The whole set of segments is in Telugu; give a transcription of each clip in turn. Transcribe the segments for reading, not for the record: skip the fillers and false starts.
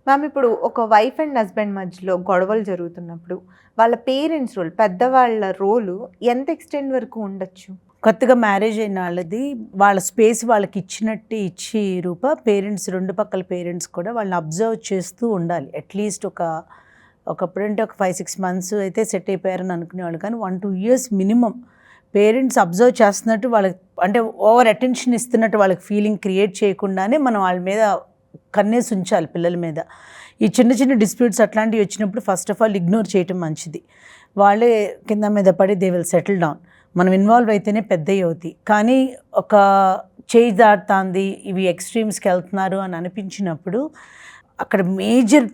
మ్యామ్ ఇప్పుడు ఒక వైఫ్ అండ్ హస్బెండ్ మధ్యలో గొడవలు జరుగుతున్నప్పుడు వాళ్ళ పేరెంట్స్ రోల్, పెద్దవాళ్ళ రోలు ఎంత ఎక్స్టెండ్ వరకు ఉండొచ్చు? కొత్తగా మ్యారేజ్ అయిన వాళ్ళది వాళ్ళ స్పేస్ వాళ్ళకి ఇచ్చినట్టు ఇచ్చి పేరెంట్స్ రెండు పక్కల పేరెంట్స్ కూడా వాళ్ళని అబ్జర్వ్ చేస్తూ ఉండాలి. అట్లీస్ట్ ఒకప్పుడంటే ఒక 5-6 మంత్స్ అయితే సెట్ అయిపోయారని అనుకునేవాళ్ళు, కానీ 1-2 years మినిమం పేరెంట్స్ అబ్జర్వ్ చేస్తున్నట్టు వాళ్ళకి, అంటే ఓవర్ అటెన్షన్ ఇస్తున్నట్టు వాళ్ళకి ఫీలింగ్ క్రియేట్ చేయకుండానే మనం వాళ్ళ మీద కన్నేసి ఉంచాలి పిల్లల మీద. ఈ చిన్న చిన్న డిస్ప్యూట్స్ అట్లాంటివి వచ్చినప్పుడు ఫస్ట్ ఆఫ్ ఆల్ ఇగ్నోర్ చేయటం మంచిది. వాళ్ళే కింద మీద పడి దే విల్ సెటిల్ డౌన్. మనం ఇన్వాల్వ్ అయితేనే పెద్దవి అవుతాయి. కానీ ఒక చేయి దాటుతుంది, ఇవి ఎక్స్ట్రీమ్స్కి వెళ్తున్నారు అని అనిపించినప్పుడు అక్కడ మేజర్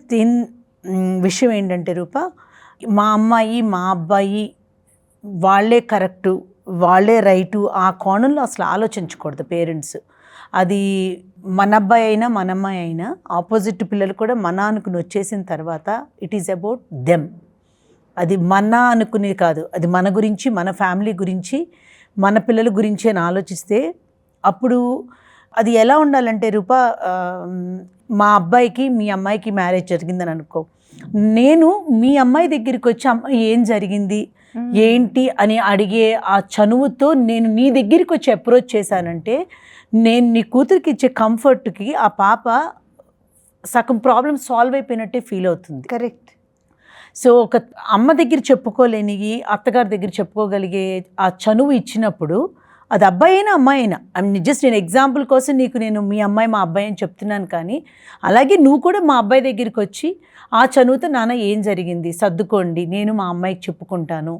విషయం ఏంటంటే మా అమ్మాయి మా అబ్బాయి వాళ్ళే కరెక్టు, వాళ్ళే రైటు, ఆ కోణంలో అసలు ఆలోచించకూడదు పేరెంట్స్. అది మన అబ్బాయి అయినా మన అమ్మాయి అయినా ఆపోజిట్ పిల్లలు కూడా మన అనుకుని వచ్చేసిన తర్వాత ఇట్ ఈస్ అబౌట్ దెమ్. అది మన అనుకునేది కాదు, అది మన గురించి, మన ఫ్యామిలీ గురించి, మన పిల్లల గురించి అని ఆలోచిస్తే అప్పుడు అది ఎలా ఉండాలంటే మా అబ్బాయికి మీ అమ్మాయికి మ్యారేజ్ జరిగిందని అనుకో, నేను మీ అమ్మాయి దగ్గరికి వచ్చి అమ్మాయి ఏం జరిగింది ఏంటి అని అడిగే ఆ చనువుతో నేను నీ దగ్గరికి వచ్చి అప్రోచ్ చేశానంటే నేను నీ కూతురికి ఇచ్చే కంఫర్ట్కి ఆ పాప సగం ప్రాబ్లం సాల్వ్ అయిపోయినట్టే ఫీల్ అవుతుంది. కరెక్ట్. సో ఒక అమ్మ దగ్గర చెప్పుకోలేనివి అత్తగారి దగ్గర చెప్పుకోగలిగే ఆ చనువు ఇచ్చినప్పుడు అది అబ్బాయి అయినా అమ్మాయి అయినా, జస్ట్ నేను ఎగ్జాంపుల్ కోసం నీకు నేను మీ అమ్మాయి మా అబ్బాయి అని చెప్తున్నాను, కానీ అలాగే నువ్వు కూడా మా అబ్బాయి దగ్గరికి వచ్చి ఆ చనువుతో నాన్న ఏం జరిగింది సర్దుకోండి, నేను మా అమ్మాయికి చెప్పుకుంటాను,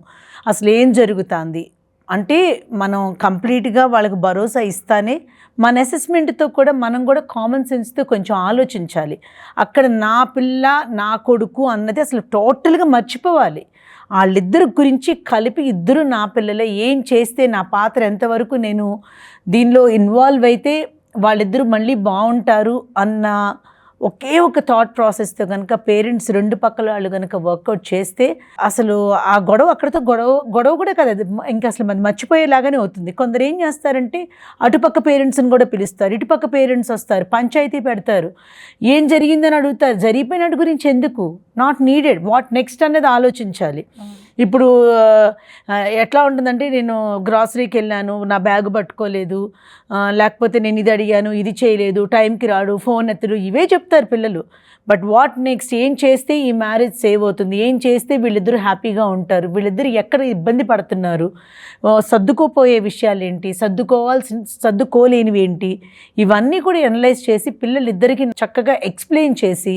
అసలు ఏం జరుగుతుంది అంటే మనం కంప్లీట్గా వాళ్ళకి భరోసా ఇస్తానే మన అసెస్మెంట్తో కూడా మనం కూడా కామన్ సెన్స్తో కొంచెం ఆలోచించాలి. అక్కడ నా పిల్ల నా కొడుకు అన్నది అసలు టోటల్గా మర్చిపోవాలి. వాళ్ళిద్దరి గురించి కలిపి ఇద్దరు నా పిల్లలే, ఏం చేస్తే నా పాత్ర ఎంతవరకు నేను దీనిలో ఇన్వాల్వ్ అయితే వాళ్ళిద్దరూ మళ్ళీ బాగుంటారు అన్న ఒకే ఒక థాట్ ప్రాసెస్తో కనుక పేరెంట్స్ రెండు పక్కల వాళ్ళు కనుక వర్కౌట్ చేస్తే అసలు ఆ గొడవ అక్కడితో గొడవ కూడా కదా, అది ఇంకా అసలుมันమర్చిపోయేలాగానే అవుతుంది. కొందరు ఏం చేస్తారంటే అటుపక్క పేరెంట్స్ని కూడా పిలుస్తారు, ఇటుపక్క పేరెంట్స్ వస్తారు, పంచాయతీ పెడతారు, ఏం జరిగిందని అడుగుతారు. జరిగిపోయినట్టు గురించి ఎందుకు, నాట్ నీడెడ్, వాట్ నెక్స్ట్ అనేది ఆలోచించాలి. ఇప్పుడు ఎట్లా ఉంటుందంటే నేను గ్రాసరీకి వెళ్ళాను, నా బ్యాగ్ పట్టుకోలేదు, లేకపోతే నేను ఇది అడిగాను ఇది చేయలేదు, టైంకి రాడు, ఫోన్ ఎత్తడు, ఇవే చెప్తారు పిల్లలు. బట్ వాట్ నెక్స్ట్, ఏం చేస్తే ఈ మ్యారేజ్ సేవ్ అవుతుంది, ఏం చేస్తే వీళ్ళిద్దరూ హ్యాపీగా ఉంటారు, వీళ్ళిద్దరు ఎక్కడ ఇబ్బంది పడుతున్నారు, సర్దుకోపోయే విషయాలు ఏంటి, సర్దుకోలేనివి ఏంటి, ఇవన్నీ కూడా అనలైజ్ చేసి పిల్లలిద్దరికీ చక్కగా ఎక్స్ప్లెయిన్ చేసి